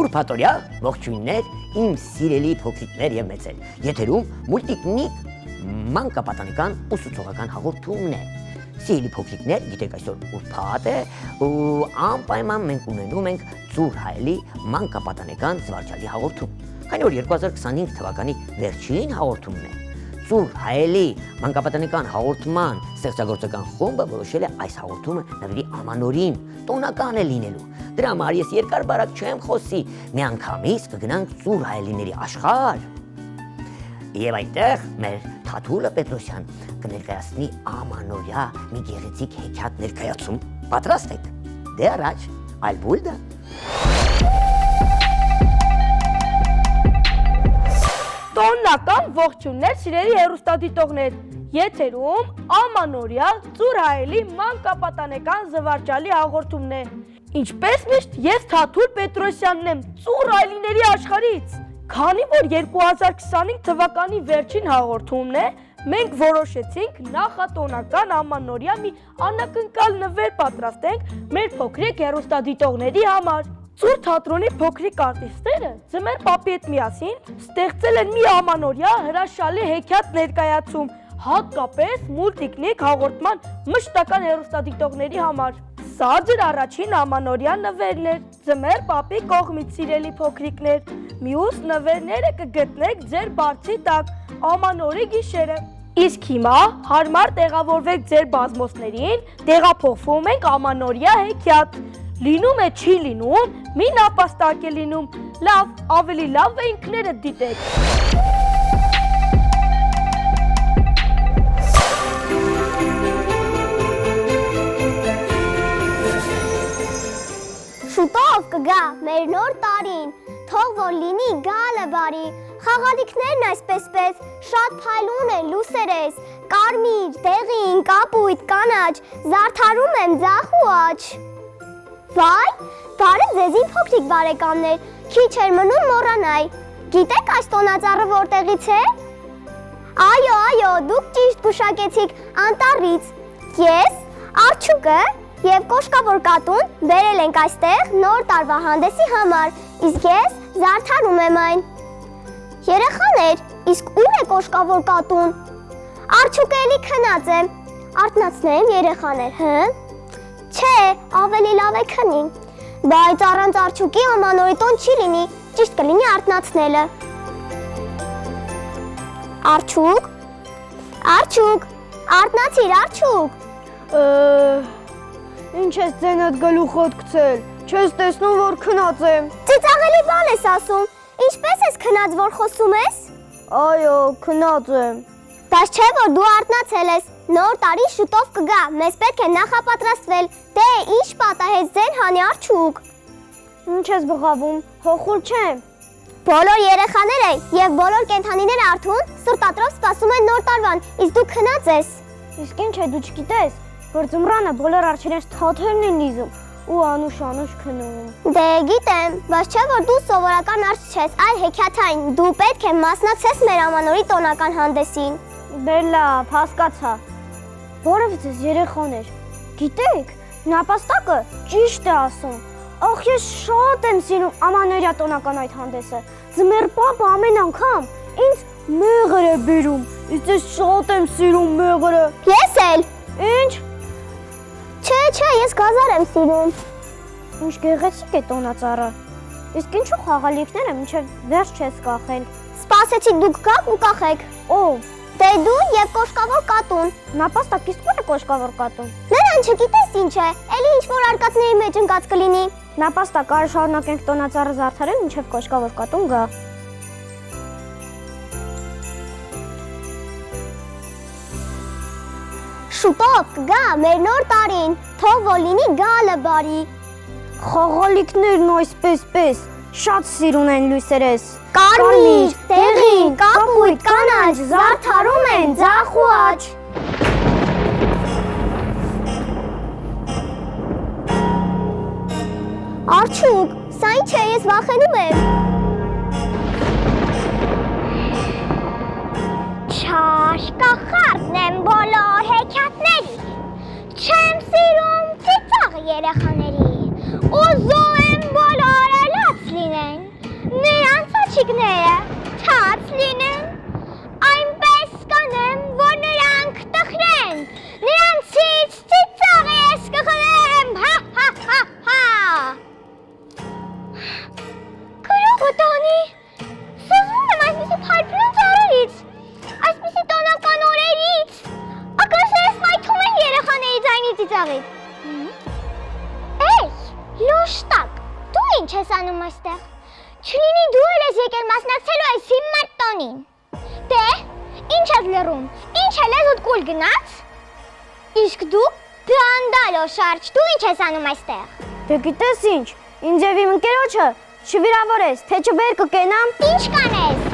Ուրբաթօրյա ողջույններ իմ սիրելի փոքրիկներ եւ մեծեր։ Եթերում մուլտիկնիկ մանկապատանեկան ուսուցողական հաղորդումն է։ Սիրելի փոքրիկներ, գիտեք այսօր ուրբաթ է ու անպայման մենք ունենում ենք Ծուր Հայելի մանկապատանեկան զվարճալի հաղորդում։ Քանի որ 2025 թվականի վերջին հաղորդումն է, Ծուր Հայելի մանկապատանեկան հաղորդման ստեղծագործական խումբը որոշել է այս հաղորդումը նվիրի ամանորին, տոնական է լինելու։ Դրա համար ես երկար բարակ չեմ խոսի, միանգամից կգնանք Ծուր Հայելիների աշխարհ։ Եվ այնտեղ մեր Թաթուլը Պետրոսյան կներկայացնի ամանորյա մի գեղեցիկ հեքիաթ ներկայացում։ Պատրաստ եք։ Դե առաջ, Ալբուլդա։ Տոնական ողջույններ սիրելի հեռուստադիտողներ։ Եթերում ամանորյա Ծուր Հայելի մանկապատանեկան զվարճալի հաղորդումն է։ Ինչպես միշտ ես Թաթուլ Պետրոսյանն եմ Ծուր Հայելիների աշխարհից։ Քանի որ 2025 թվականի վերջին հաղորդումն է, մենք որոշեցինք նախատոնական ամանորյա մի անակնկալ նվեր պատրաստենք մեր փոքրիկ հեռուստադիտողների համար։ Ծուր թատրոնի փոքրիկ արտիստները ձմեռ պապի հետ միասին ստեղծել են մի ամանորյա հրաշալի հեքիաթ ներկայացում, հատկապես մուլտիկնիկ հաղորդման մշտական հեռուստադիտողների համար։ Սա ձեր առաջին ամանորյա նվերն էր, ձմեռ պապի կողմից սիրելի փոքրիկներ։ Մյուս նվերները կգտնեք ձեր բարձի տակ ամանորի գիշերը։ Իսկ հիմա հարմար տեղավորվեք ձեր բազմոցներին, տեղափոխվում ենք ամանորյա հեքիաթ։ Լինում է չի լինում, մի նապաստակ է լինում, լավ, ավելի լավ է ինքներդ դիտեք։ Շուտով կգա մեր նոր տարին, թող որ լինի գալը բարի, խաղալիքներն այսպես շատ փայլուն են լուսերես, կարմիր, դեղին, կապույտ, կանաչ, զարդարում են ձախ ու աջ։ Վայ, բարև ձեզ իմ փոքրիկ բարեկամներ, քիչ էր մնում մոռանայի, գիտեք այս տոնածառը որտեղից է։ Այո, դուք ճիշտ գուշակեցիք անտառից, ես, Արջուկը և կոշկավոր կատուն բերել ենք այստեղ նոր տարվա հանդեսի համար, իսկ ես զարդարում եմ այն։ Երեխաներ, իսկ ուր է կոշկավոր կատուն։ Արջուկը էլի քնած է, արթնացնեմ երեխաներ, Չէ, ավելի լավ է քնի, բայց առանց Արջուկի ամանորի տոն չի լինի, ճիշտ կլինի արթնացնելը։ Արջուկ, արթնացիր Արջուկ։ Ինչ ես ձենդ գլուխոտ գցել, չես տեսնում, որ քնած եմ։ Ծիծաղելի բան ես ասում, ինչպես ես քնած, որ խոսում ես։ Այո, քնած եմ։ Բայց չէ, որ դու արթնացել ես, նոր տարի շուտով կգա, մեզ պետք է նախապատրաստվել, դե ինչ պատահեց ձեն հանի Արջուկ։ Ինչ ես բղավում, հոխուր չեմ։ Բոլոր երեխաները և բոլոր կենդանիները արթուն սրտատրով սպասում են նոր տարվան, իսկ դու քնած ես։ Իսկ ինչ է, դու չգիտես, որ ձմռանը բոլոր արջերից թաթերն են լիզում ու անուշ քնում։ Դե գիտեմ, բայց չէ որ դու սովորական արջ չես, այլ հեքիաթային, դու պետք է մասնակցես մեր ամանորի տոնական հանդեսին։ Դե լավ, հասկացա։ Որով ձեզ երեխաներ, գիտեք, նապաստակը ճիշտ է ասում։ Ախ, ես շատ եմ սիրում ամանորյա տոնական այդ հանդեսը։ Ձմեռ պապը ամեն անգամ ինձ մեղր է բերում, իսկ ես շատ եմ սիրում մեղրը։ Ես էլ։ Ինչ։ Չէ, ես գազար եմ սիրում։ Ինչ գեղեցիկ է տոնածառը։ Իսկ ինչու խաղալիքները մինչև վերջ չես կախել։ Սպասեցիք դուք գաք ու կախեք։ Ով։ Դե դու և կոշկավոր կատուն։ Նապաստակ իսկ ո՞ր է կոշկավոր կատուն։ Նրան չգիտես ինչ է, էլի ինչ-որ արկածների մեջ ընկած կլինի։ Նապաստակ արի շարունակենք տոնածառը զարդարել, մինչև կոշկավոր կատուն գա։ Շուտով կգա մեր նոր տարին, թող որ լինի գալը բարի։ Խաղալիքներն այսպես շատ սիրուն են լույսերես։ Կարմիր, դեղին, կապույտ, կանաչ, զարդարում են ձախ ու աջ։ Արջուկ, սա ինչ է, ես վախենում եմ։ Չաշկախարդն եմ բոլոր հեքիաթների, չեմ սիրում ծիծաղ երեխաների, ուզում եմ բոլորը լաց լինեն, Սաղիթ։ Էй, լոշտակ, դու ինչ ես անում այստեղ։ Չլինի դու էլ ես եկել մասնակցելու այս հիմար տոնին։ Դե, ինչ ես լռում, ինչ է լեզուդ կուլ գնաց։ Իսկ դու դանդալո շարջ, դու ինչ ես անում այստեղ։ Դե գիտես ինչ, ինձ եւ իմ ընկերոջը չվիրավորես, թե չվեր կկենամ։ Ինչ կանես։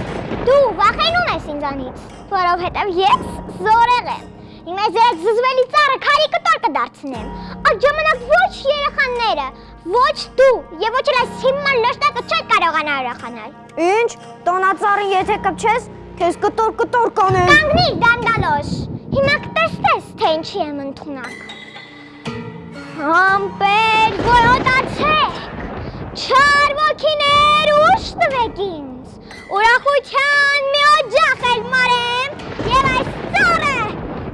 Դու վախենում ես ինձանից, որովհետև ես զորեղ եմ։ Իմ այս զզվելի ծառը քարի կտոր կդարձնեմ։ Այդ ժամանակ ոչ երեխաները, ոչ դու եւ ոչ էլ այս հիմար լոշտակը չեն կարողանա ուրախանալ։ Ինչ, տոնածառին եթե կպչես, քեզ կտոր կանեմ։ Կանգնիր, դանդալոշ։ Հիմա կտեսնես, թե ինչի եմ ընդունակ։ Համբեր որոտացեք, չար ոգիներ ուշ տվեք ինձ, ուրախության մի օջախ էլ մարեմ և այս ծառը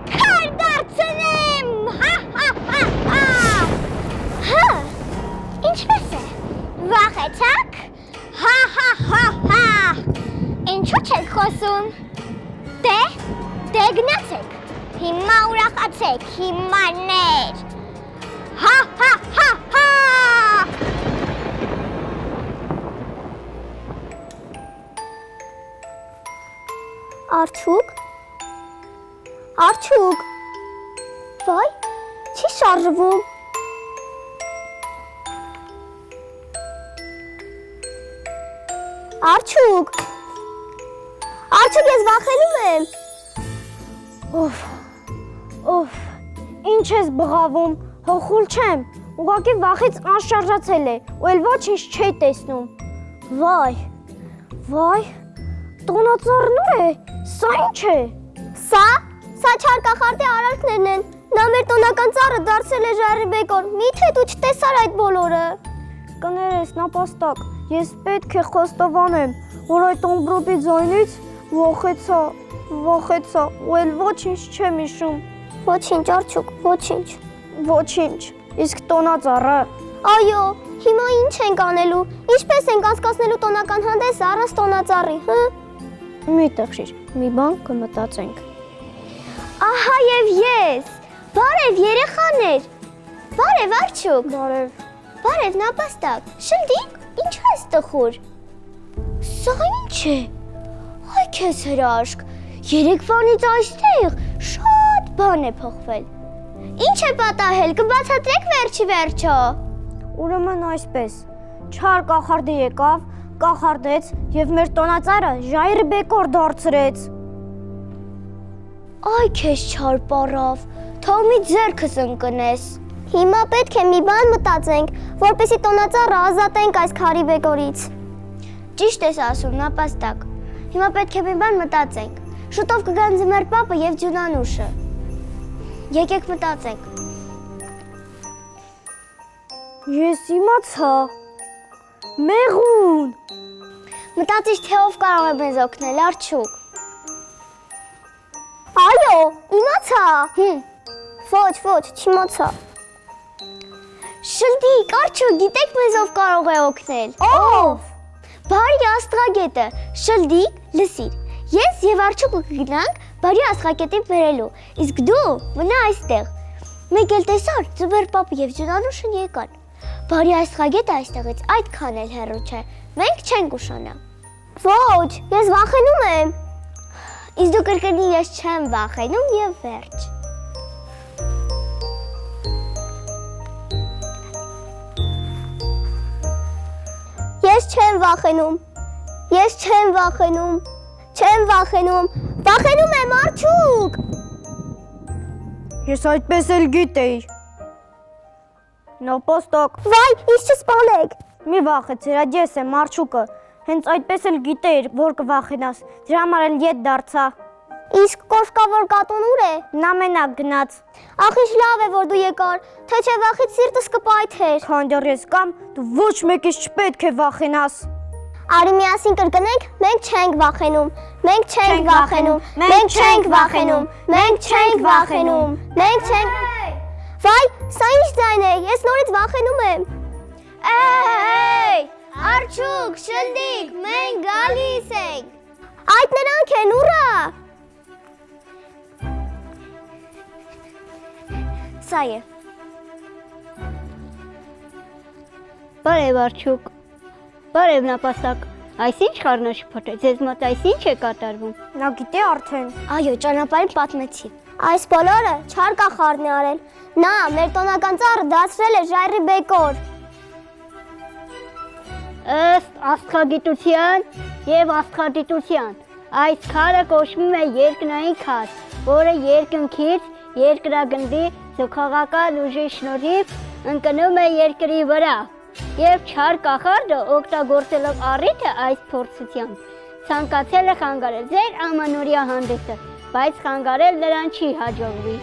քար դարձնեմ, հա, ինչպես է, վախեցաք, հա, ինչու չեք խոսում, դե գնացեք, հիմա ուրախացեք, հիմարներ, հա, Արջուկ, վայ, չի շարժվում։ Արջուկ, ես վախենում եմ։ Օֆ, ինչ ես բղավում, հոխուլ չեմ, ուղղակի վախից անշարժացել է, ու էլ ոչինչ չի տեսնում։ Վայ, տոնածառն ուր է, սա ինչ է։ Սա չարկախարդի արարքներն են, նա մեր տոնական ծառը դարձել է ժայռի բեկոր, միթե դու չտեսար այդ բոլորը։ Կներես, նապաստակ, ես պետք է խոստովանեմ, որ այդ ամբրոպի ձայնից վախեցա, ու էլ ոչինչ չեմ հիշում։ Ոչինչ, Արջուկ, Ոչինչ, իսկ տոնածառը։ Այո, հիմա ինչ ենք անելու, ինչպես ենք անցկացնելու տոնական հանդես առանց տոնածառի, հը։ Մի տխրիր, մի բան կմտածենք։ Ահա և ես, բարև երեխաներ, բարև Արջուկ, բարև նապաստակ, շլդիկ, ինչու ես տխուր։ Սա ինչ է, այ քեզ հրաշք, երեկվանից այստեղ շատ բան է փոխվել։ Ինչ է պատահել, կբացատրեք վերջի վերջո։ Ուրեմն այսպես, չար կախարդը եկավ, կախարդեց և մեր տոնածառը ժայռի բեկոր դարձրեց։ Այ քեզ չար պարավ, թող մի ձեռքս ընկնես։ Հիմա պետք է մի բան մտածենք, որպեսզի տոնածառը ազատենք այս քարի բեկորից։ Ճիշտ ես ասում, նապաստակ։ Հիմա պետք է մի բան մտածենք։ Շուտով կգան ձմեռ պապը և Ջունանուշը։ Եկեք մտածենք։ Ես իմացա։ Մեղուն։ Մտածիչ, թե ով կարող է մեզ օգնել, Արջուկ։ Այո, իմացա։ Ոչ, չիմացա։ Շլդիկ, Արջուկ, գիտեք մեզ ով կարող է օգնել։ Ով։ Բարի աստղագետը, Շլդիկ, լսիր, ես և Արջուկը կգնանք բարի աստղագետին բերելու, իսկ դու մնա այստեղ։ Մեկ էլ տեսար, ձմեռ պապը և Ջունանուշն եկան։ Բարի աստղագետը այստեղից այդքան էլ հեռու չէ, մենք չենք ուշանա։ Ոչ, ես վախենում եմ։ Իսկ դու կրկնի ես չեմ վախենում և վերջ։ Ես չեմ վախենում, վախենում եմ Արջուկ։ Ես այդպես էլ գիտեի։ Նապաստակ։ Վայ, ինձ չսպանեք։ Մի վախեցիր, այդ ես եմ Արջուկը, հենց այդպես էլ գիտեիր, որ կվախենաս, դրա համար էլ ետ դարձա։ Իսկ կոշկավոր կատուն ուր է։ Նա մենակ գնաց։ Ախ, ինչ լավ է, որ դու եկար, թե չէ վախից սիրտս կպայթեր։ Քանդեր ես կամ, դու ոչ մեկից չպետք է վախենաս։ Արի միասին կրկնենք, մենք չենք վախենում։ Վայ, սա ինչ ձայն է, ես նորից վախենում եմ։ Էй, Արջուկ, Շլդիկ, մենք գալիս ենք։ Այդ նրանք են, ուռա։ Սա է, Բարև Արչուկ։ Բարև նապաստակ։ Այս ինչ խառնաշփոթ է, ձեզ մոտ այս ինչ է կատարվում։ Նա գիտի արդեն։ Այո, ճանապարհին պատմեցի։ Այս բոլորը չարկախառն է արել։ Նա մեր տոնական ծառը դարձրել է ժայռի բեկոր։ Ըստ աստղագիտության եւ աստղադիտության, այս քարը կոչվում է երկնային քար, որը երկնքից երկրագնդի զուգողական ուժի շնորհիվ ընկնում է երկրի վրա։ Եվ չար կախարդը օգտագործելով առիթը այս փորձությամբ ցանկացել է խանգարել ձեր ամանորյա հանդեսը, բայց խանգարել նրան չի հաջողվի։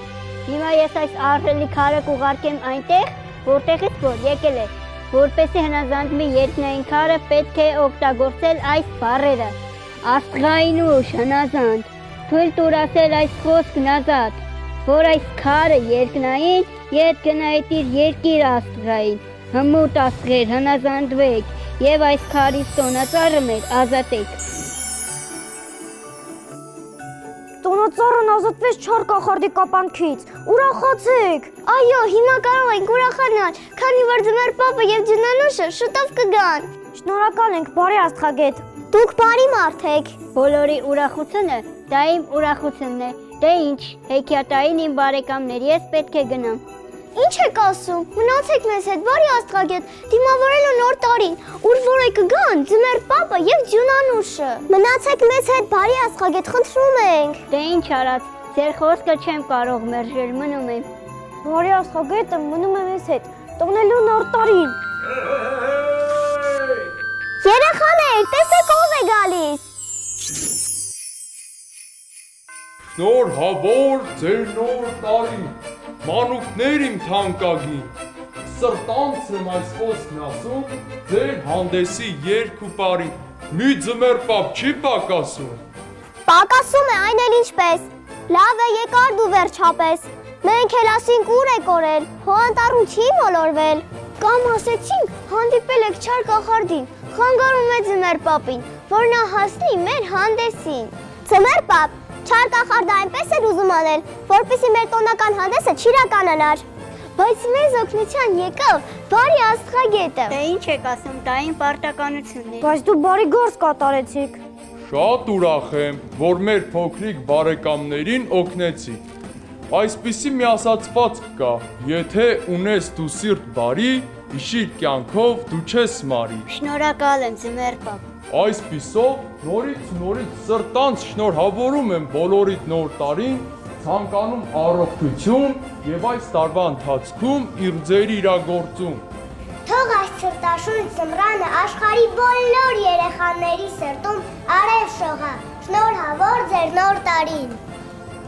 Հիմա ես այս ահռելի քարը կուղարկեմ այնտեղ, որտեղից որ եկել է, որպեսզի հնազանդվի երկնային քարը պետք է օգտագործել այս բառերը. աստղային ուժ հնազանդ, թույլ տուր ասել այս խոսքն ազատ, որ այս քարը երկնային, ետ գնայդ իր երկիր աստղային, հմուտ աստղեր հնազանդվեք եւ այս քարից տոնածառը մեր ազատեք։ Տոնածառն ազատվեց չար կախարդի կապանքից։ Ուրախացեք։ Այո, հիմա կարող ենք ուրախանալ, քանի որ ձմեռ պապը եւ ջնանուշը շուտով կգան։ Շնորհակալ ենք, բարի աստղագետ։ Դուք բարի մարդ եք։ Բոլորի ուրախությունը դա իմ ուրախությունն է։ Դե ինչ, հեքիաթային իմ բարեկամներ, ես պետք է գնամ։ Ինչ եք ասում։ Մնացեք մեզ հետ, բարի աստղագետ, դիմավորելու նոր տարին, ուր որ է կգան ձմեռ պապը եւ ջնանուշը։ Մնացեք մեզ հետ, բարի աստղագետ, խնդրում ենք։ Դե ինչ արած, ձեր խոսքը չեմ կարող մերժել, մնում եմ։ Բարի աստղագետը մնում է մեզ հետ։ Տոնելու նոր տարին։ Երեխաներ, տեսեք ով է գալիս։ Շնորհավոր ձեր նոր տարին, մանուկներ իմ թանկագին, սրտանց եմ այս խոսքն ասում, ձեր հանդեսի երգ ու պարին, մի ձմեռ պապ չի պակասում։ Պակասում է այն էլ ինչպես։ Լավ է եկար դու վերջապես։ Մենք էլ ասինք ուր է կորել, հո անտառում չի մոլորվել։ Կամ ասեցինք հանդիպել եք չար կախարդին, խանգարում է ձմեռ պապին, որ նա հասնի մեր հանդեսին։ Ձմեռ պապ, չար կախարդը այնպես էր ուզում անել, որպեսզի մեր տոնական հանդեսը չիրականանար։ Բայց մեզ օգնության եկավ բարի աստղագետը։ Դե ինչ եք ասում, դա իմ պարտականությունն է։ Բայց դու բարի գործ կատարեցիք։ Շատ ուրախ եմ, որ մեր փոքրիկ բարեկամներին օգնեցիք։ Այսպիսի մի ասացվածք կա, եթե ունես դու սիրտ բարի, իշիր կյանքով դու չես մարի։ Շնորհակալ եմ ձմեռ պապ։ Այսպիսով նորից սրտանց շնորհավորում եմ բոլորիդ նոր տարին, ցանկանում առողջություն եւ այս տարվա ընթացքում իր ձեր իրագործում։ Թող այս սրտաշունչ ձմռանը աշխարհի բոլոր երեխաների սրտում արև շողա։ Շնորհավոր ձեր նոր տարին։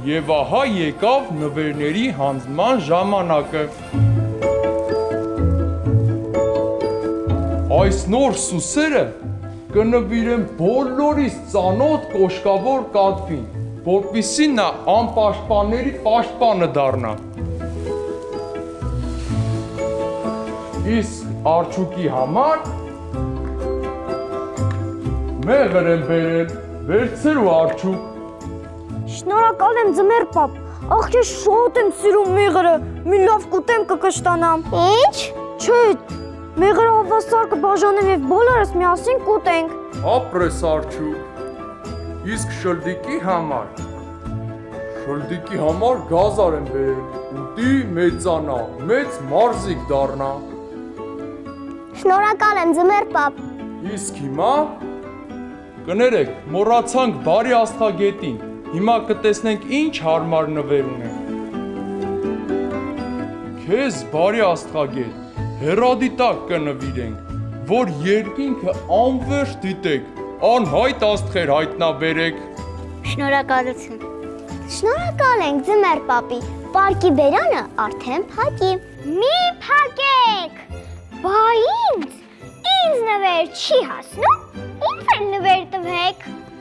Եվ ահա եկավ նվերների հանձնման ժամանակը։ Այս նոր սուսերը կնվիրեմ բոլորիս ծանոթ կոշկավոր կատվին, որպեսզի նա անպաշտպանների պաշտպանը դառնա։ Իսկ Արչուկի համար մեղր եմ բերել, վերցրու Արչուկ։ Շնորհակալ եմ ձմեռ պապ։ Ախ ես շատ եմ սիրում մեղրը։ Մի լավ կուտեմ կկշտանամ։ Ինչ։ Չէ, մեղրը հավասար կբաժանեմ եւ բոլորս միասին կուտենք։ Ապրես Արչուկ։ Իսկ շլդիկի համար գազար եմ բերել, ուտի մեծանա, մեծ մարզիկ դառնա։ Շնորհակալ եմ ձմեռ պապ։ Իսկ հիմա կներեք, մոռացանք բարի աստղագետին։ Հիմա կտեսնենք ինչ հարմար նվեր ունենք։ Քեզ բարի աստղագետ, հեռադիտակ կնվիրենք, որ երկինքը անվերջ դիտեք, անհայտ աստղեր հայտնաբերեք։ Շնորհակալություն։ Շնորհակալ ենք ձմեռ պապի։ Պարկի բերանը արդեն փակի։ Մի փակեք։ Բա ինձ նվեր չի հասնում։ Ինձ էլ նվեր տվեք։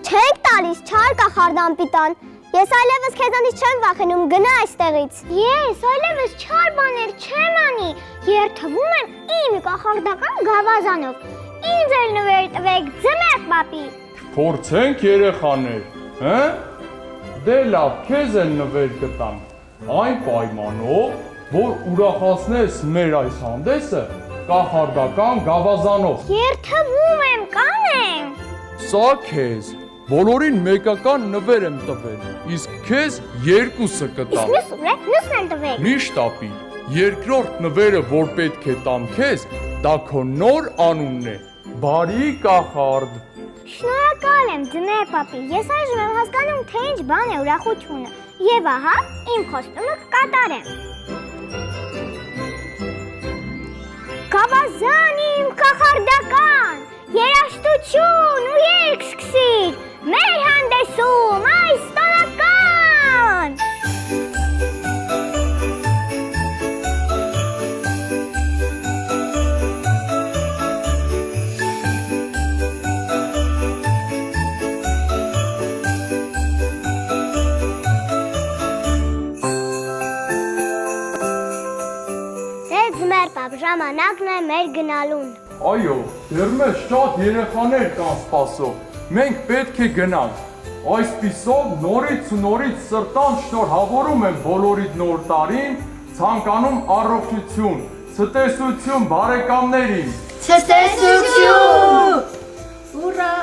Չեք տալիս չար կախարդանպիտան։ Ես այլևս քեզանից չեմ վախենում, գնա այստեղից։ Ես այլևս չար բաներ չեմ անի։ Երթվում եմ իմ կախարդական գավազանով։ Ինձ էլ նվեր տվեք ձմեռ պապի։ Փորձենք երեխաներ, հը? Դե լավ, քեզ էլ նվեր կտամ։ Այն պայմանով, որ ուրախացնես մեր այս հանդեսը կախարդական գավազանով։ Երթվում եմ, կանեմ։ Սա քեզ բոլորին մեկական նվեր եմ տվել, իսկ քեզ երկուսը կտամ։ Մյուս ուր է, մյուսն էլ տվեք։ Մի շտապի, երկրորդ նվերը, որ պետք է տամ քեզ, դա քո նոր անունն է։ Բարի կախարդ։ Շնորհակալ եմ, ձմեռ պապի, ես այժմ եմ հասկանում, թե ինչ բան է ուրախությունը։ Եվ ահա, իմ խոստումը կկատարեմ։ Գավազան իմ կախարդական, երաժշտություն ու երգ սկսիր, մեր հանդեսում այս տոնական։ Ձմեռ պապ, ժամանակն է մեր գնալուն։ Այո, դեռ մեզ շատ երեխաներ կան սպասող, մենք պետք է գնանք։ Այսպիսով նորից ու նորից սրտան շնորհավորում եմ բոլորիդ նոր տարին, ցանկանում առողջություն, ցտեսություն բարեկամներին։ Ցտեսություն։ Ուրա։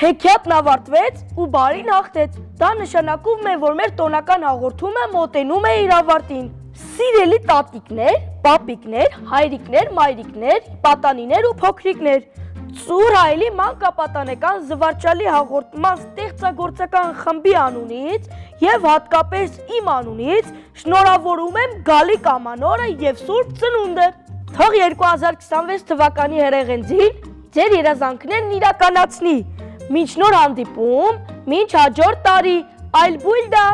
Հեքիաթն ավարտվեց ու բարին հաղթեց։ Դա նշանակում է, որ մեր տոնական հաղորդումը մոտենում է իր ավարտին։ Սիրելի տատիկներ, պապիկներ, հայրիկներ, մայրիկներ, պատանիներ ու փոքրիկներ, Ծուր Հայելի մանկապատանեկան զվարճալի հաղորդման ստեղծագործական խմբի անունից եւ հատկապես իմ անունից շնորհավորում եմ Գալիկ ամանորը եւ Սուրբ Ծնունդը։ Թող 2026 թվականի հերեղենձին ձեր երազանքներն իրականացնի։ Մինչ նոր հանդիպում, մինչ հաջորդ տարի, այլ բույլդա։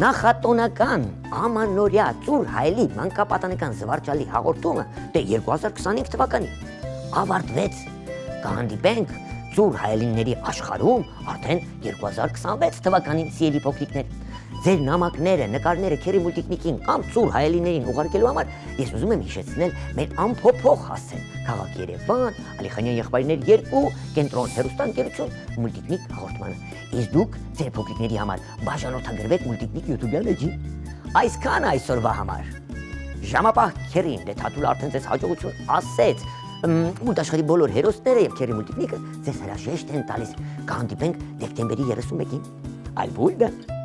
Նախատոնական ամանորյա Ծուր Հայելի մանկապատանեկան զվարճալի հաղորդումը դե 2025 թվականի ավարտվեց։ Կհանդիպենք Ծուր Հայելիների աշխարհում արդեն 2026 թվականին սիրելի փոքրիկներ։ Ձեր նամակները, նկարները Քերի Մուլտիկնիկին կամ Ծուր Հայելիներին ուղարկելու համար ես ուզում եմ հիշեցնել մեր ամփոփող հասցեն քաղաք Երևան, Ալիխանյան եղբայրներ 2 կենտրոն հեռուստաընկերություն Մուլտիկնիկ հաղորդմանը։ Իսկ դուք ձեր փոքրիկների համար բաժանորդագրվեք Մուլտիկնիկ YouTube-յան էջին։ Այսքան այսօրվա համար։ Ժամապահ Քերին դե Թաթուլ արդեն ձեզ հաջողություն ասեց։ Մուլտաշխարհի բոլոր հերոսները եւ Քերի Մուլտիկնիկը ձեզ հրաժեշտ են տալիս։ Կհանդիպենք դեկտեմբերի 31-ին։ Այլ բույլդա։